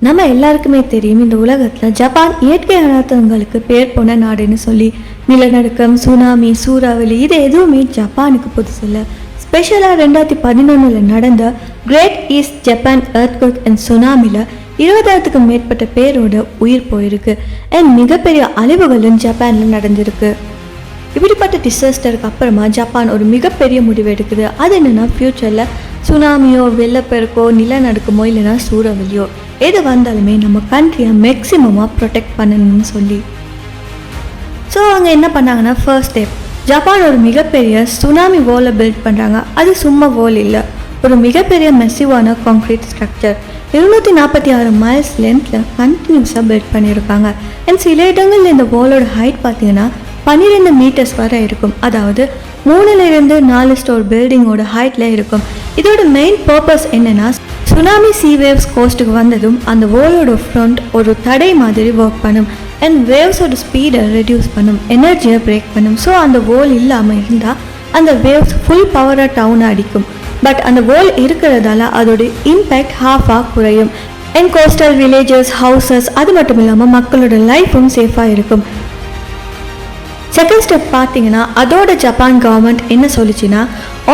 நம்ம எல்லாருக்குமே தெரியும், இந்த உலகத்தில் ஜப்பான் இயற்கை அனர்த்தங்களுக்கு பேர் போன நாடுன்னு சொல்லி. நிலநடுக்கம், சுனாமி, சூறாவளி இது எதுவுமே ஜப்பானுக்கு புதுசு இல்லை. ஸ்பெஷலாக 2011 நடந்த great east Japan earthquake and சுனாமியில் 20,000க்கும் மேற்பட்ட பேரோட உயிர் போயிருக்கு. அண்ட் மிகப்பெரிய அழிவுகளும் ஜப்பானில் நடந்திருக்கு. இப்படிப்பட்ட டிசாஸ்டருக்கு அப்புறமா ஜப்பான் ஒரு மிகப்பெரிய முடிவு எடுக்குது. அது என்னென்னா, ஃப்யூச்சரில் சுனாமியோ, வெள்ளப்பெருக்கோ, நிலநடுக்கமோ இல்லைனா சூறாவளியோ எது வந்தாலுமே நம்ம கண்ட்ரியை மேக்சிமமாக ப்ரொடெக்ட் பண்ணணும்னு சொல்லி. ஸோ அவங்க என்ன பண்ணாங்கன்னா, ஃபர்ஸ்ட் ஸ்டெப் ஜப்பான் ஒரு மிகப்பெரிய சுனாமி வாலை பில்ட் பண்ணுறாங்க. அது சும்மா வால் இல்லை, ஒரு மிகப்பெரிய மெசிவான கான்க்ரீட் ஸ்ட்ரக்சர். 246 மைல்ஸ் லென்த்தில் கண்டினியூஸாக பில்ட் பண்ணியிருக்காங்க. அண்ட் சில இடங்களில் இந்த வாலோட ஹைட் பார்த்தீங்கன்னா 12 மீட்டர்ஸ் வரை இருக்கும். அதாவது 3லிருந்து 4 ஸ்டோர் பில்டிங்கோட ஹைட்டில் இருக்கும். இதோட மெயின் பர்பஸ் என்னென்னா, சுனாமி சீ வேவ்ஸ் கோஸ்ட்டுக்கு வந்ததும் அந்த வேலோட ஃப்ரண்ட் ஒரு தடை மாதிரி ஒர்க் பண்ணும். அண்ட் வேவ்ஸோட ஸ்பீடை ரெடியூஸ் பண்ணும், எனர்ஜியை பிரேக் பண்ணும். ஸோ அந்த வேல் இல்லாமல் இருந்தால் அந்த வேவ்ஸ் ஃபுல் பவராக டவுன் அடிக்கும். பட் அந்த வேல் இருக்கிறதால அதோட இம்பேக்ட் ஹாஃபாக குறையும். அண்ட் கோஸ்டல் வில்லேஜஸ், ஹவுசஸ், அது மட்டும் இல்லாமல் மக்களோட லைஃப்பும் சேஃபாக இருக்கும். செகண்ட் ஸ்டெப் பார்த்தீங்கன்னா, அதோட ஜப்பான் கவர்மெண்ட் என்ன சொல்லிச்சுன்னா,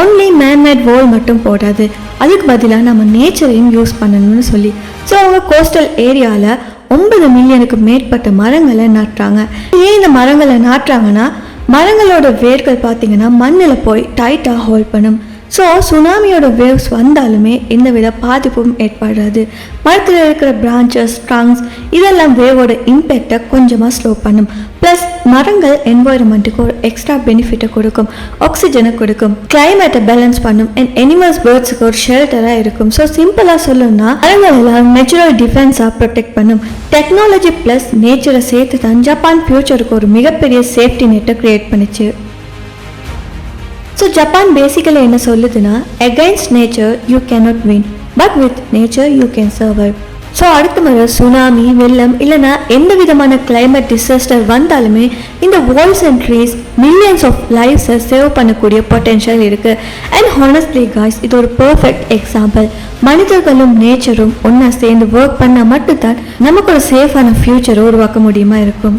ஒன்லி மேன்மேட் வால் மட்டும் போடாது, அதுக்கு பதிலாக நம்ம நேச்சரையும் யூஸ் பண்ணணும்னு சொல்லி. ஸோ அவங்க கோஸ்டல் ஏரியாவில் 9 மில்லியனுக்கு மேற்பட்ட மரங்களை நாட்டுறாங்க. ஏன் இந்த மரங்களை நாட்டுறாங்கன்னா, மரங்களோட வேர்கள் பார்த்தீங்கன்னா மண்ணில் போய் டைட்டாக ஹோல்ட் பண்ணும். ஸோ சுனாமியோட வேவ்ஸ் வந்தாலுமே எந்தவித பாதிப்பும் ஏற்படாது. மரத்தில் இருக்கிற பிரான்ச்சஸ், ட்ரங்க்ஸ் இதெல்லாம் வேவோட இம்பேக்டை கொஞ்சமாக ஸ்லோ பண்ணும். ப்ளஸ் மரங்கள் என்வாயர்மெண்ட்டுக்கு ஒரு எக்ஸ்ட்ரா பெனிஃபிட்டை கொடுக்கும், ஆக்சிஜனை கொடுக்கும், கிளைமேட்டை பேலன்ஸ் பண்ணும், அண்ட் அனிமல்ஸ், பேர்ட்ஸுக்கு ஒரு ஷெல்டராக இருக்கும். ஸோ சிம்பிளாக சொல்லணும்னா, மரங்கள் எல்லாம் நேச்சுரல் டிஃபென்ஸாக ப்ரொடெக்ட் பண்ணும். டெக்னாலஜி ப்ளஸ் நேச்சரை சேர்த்து தான் ஜப்பான் ஃபியூச்சருக்கு ஒரு மிகப்பெரிய சேஃப்டி நெட்டை க்ரியேட் பண்ணிச்சு. ஸோ ஜப்பான் பேசிக்கலி என்ன சொல்லுதுன்னா, against nature you cannot win, but with nature you can survive. So அடுத்த முறை சுனாமி, வெள்ளம் இல்லைனா எந்த விதமான கிளைமேட் டிசாஸ்டர் வந்தாலுமே இந்த walls and trees millions of லைஃப்ஸை சேவ் பண்ணக்கூடிய பொட்டென்ஷியல் இருக்குது. அண்ட் ஹானஸ்ட்லி காய்ஸ், இது ஒரு பர்ஃபெக்ட் எக்ஸாம்பிள். மனிதர்களும் நேச்சரும் ஒன்றா சேர்ந்து ஒர்க் பண்ணால் மட்டும்தான் நமக்கு ஒரு சேஃபான ஃப்யூச்சரை உருவாக்க முடியுமா இருக்கும்.